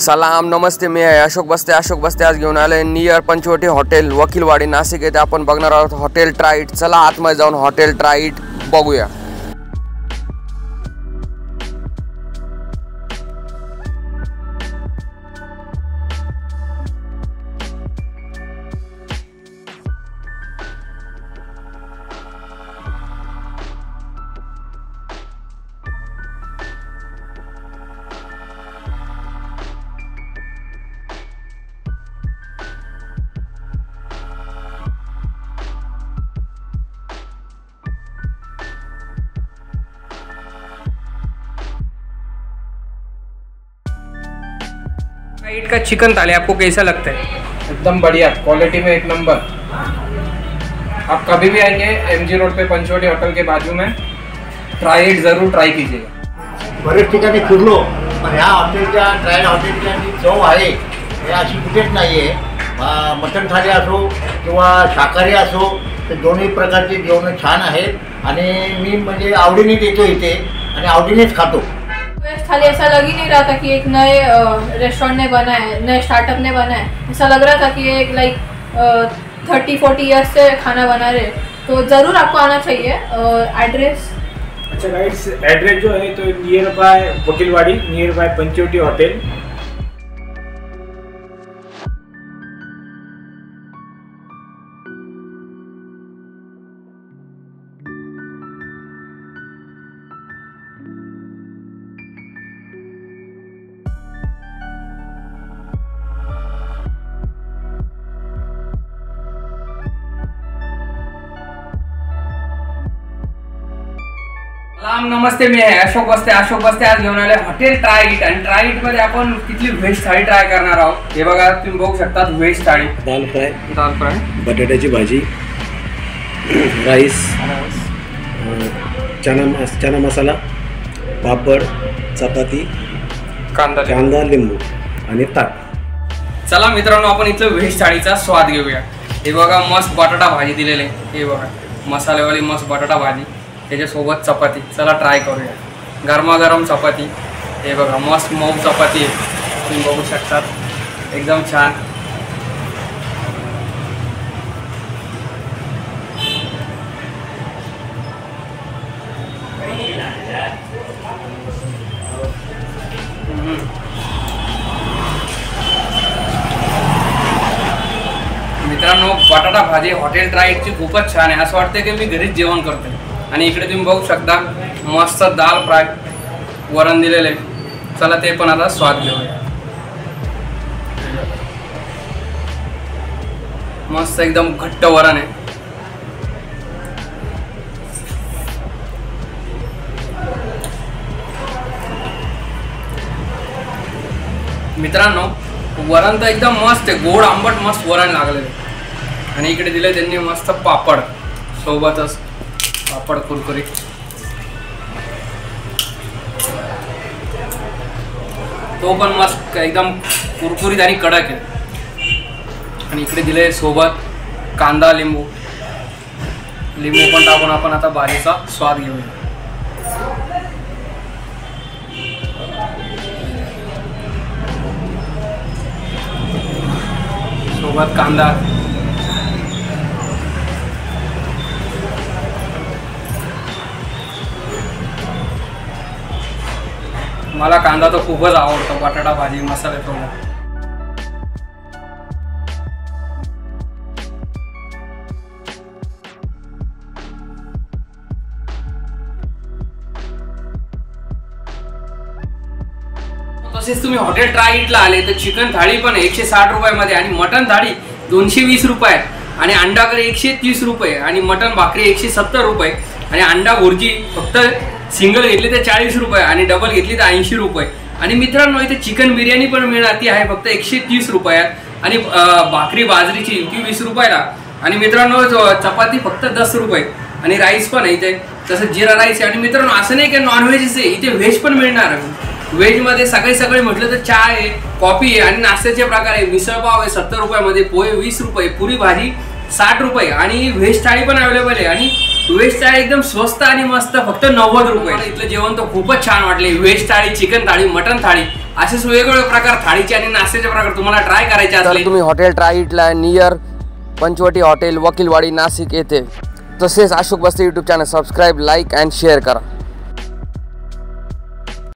सलाम नमस्ते, मी आहे अशोक बस्ते आज घेऊन आले नियर पंचवटी हॉटेल वकीलवाडी नाशिक येथे आपण बघणार आहोत हॉटेल ट्राईट। चला आतमध्ये जाऊन हॉटेल ट्राईट बघूया। ट्राइड का चिकन थाली आपको कैसा लगता है? एकदम बढ़िया, क्वालिटी में एक नंबर। आप कभी भी आएंगे एमजी रोड पे पंचवटी होटल के बाजू में ट्राइड जरूर ट्राई कीजिएगा। बरेच ठिकाणी फिरलो पण ह्या हॉटेलच्या ट्राइड हॉटेलच्या जी चव आहे हे अशी कुठेच नाही आहे। मटण थाली असो किंवा शाकाहारी असो ते दोन्ही प्रकारचे जेवण छान आहेत आणि मी म्हणजे आवडीने येतो इथे आणि आवडीनेच खातो। थाली ऐसा लग ही नहीं रहा था कि एक नए रेस्टोरेंट ने बना है, नए स्टार्टअप ने बना है। ऐसा लग रहा था कि एक लाइक 30-40 ईयर्स से खाना बना रहे। तो ज़रूर आपको आना चाहिए। एड्रेस अच्छा गाइस, एड्रेस जो है तो nearby Vakilwadi, nearby Panchavati hotel. सलाम नमस्ते, मी आहे अशोक बस्ते आज घेऊन आले हॉटेल ट्राइट। आणि ट्राइट मध्ये आपण तिथली व्हेज थाळी ट्राय करणार आहोत। हे बघा तुम्ही बघू शकता, व्हेज थाळी, दाल फ्राय, बटाट्याची भाजी, राईस, चना मसाला, पापड, चपाती, कांदा लिंबू आणि ताक। चला मित्रांनो, आपण इथलं व्हेज थाळीचा स्वाद घेऊया। हे बघा मस्त बटाटा भाजी दिलेले, हे बघा मसालेवाली मस्त बटाटा भाजी, त्याच्यासोबत चपाती। चला ट्राय करूया। गरमागरम चपाती, हे बघा मस्त मऊ चपाती आहे, तुम्ही बघू शकतात, एकदम छान। मित्रांनो, बटाटा भाजी हॉटेल ट्राइटची खूपच छान आहे। असं वाटतं की मी घरीच जेवण करतोय। आणि इकडे तुम्ही बघू शकता मस्त दाल फ्राय, वरण दिलेले। चला ते पण आता स्वाद घेऊया। मस्त एकदम घट्ट वरण आहे। मित्रांनो, वरण तर एकदम मस्त आहे, गोड आंबट मस्त वरण लागलेलं आहे। आणि इकडे दिले त्यांनी मस्त पापड सोबतच, पापड कुरकुरीत। तो पण मस्त एकदम कुरकुरीत आणि कडक आहे। आणि इकडे दिले सोबत कांदा लिंबू पण टाकून आपण आता भाजीचा स्वाद घेऊया। सोबत कांदा, मला कांदा तर खूपच आवडतो बटाटा भाजी मसाल्यासोबत। तसेच तुम्ही हॉटेल ट्राइटला आले तर चिकन थाळी पण 160 रुपयामध्ये आणि मटन थाळी 220 रुपये आणि अंडा करी 130 रुपये आणि मटन भाकरी 170 रुपये आणि अंडा भुर्जी फक्त सिंगल घेतली तर 40 रुपये आणि डबल घेतली तर 80 रुपये। आणि मित्रांनो, इथे चिकन बिर्याणी पण मिळणार, ती आहे फक्त 130 रुपयात आणि भाकरी बाजरीची ती 20 रुपयाला। आणि मित्रांनो, चपाती फक्त 10 रुपये आणि राईस पण आहे इथे, तसं जिरा राईस आहे। आणि मित्रांनो, असं नाही की नॉनव्हेजच आहे, इथे व्हेज पण मिळणार। व्हेजमध्ये सगळे म्हटलं तर चहा आहे, कॉफी आहे आणि नाश्त्याचे प्रकार आहे। मिसळ पाव आहे 70 रुपयामध्ये, पोहे 20 रुपये, पुरी भाजी 60 रुपये आणि व्हेज थाळी पण अवेलेबल आहे। आणि व्हेज थाळी एकदम स्वस्त आणि मस्त फक्त 90 रुपये। इथलं जेवण तर खूपच छान वाटले। व्हेज थाळी, चिकन थाळी, मटन थाळी असेच वेगवेगळे प्रकार थाळीचे आणि नाश्त्याचे प्रकार तुम्हाला ट्राय करायचे तर असले तुम्ही हॉटेल ट्राईटला नियर पंचवटी हॉटेल वकीलवाडी नाशिक येथे, तसेच Ashok Baste YouTube channel subscribe, like and share करा.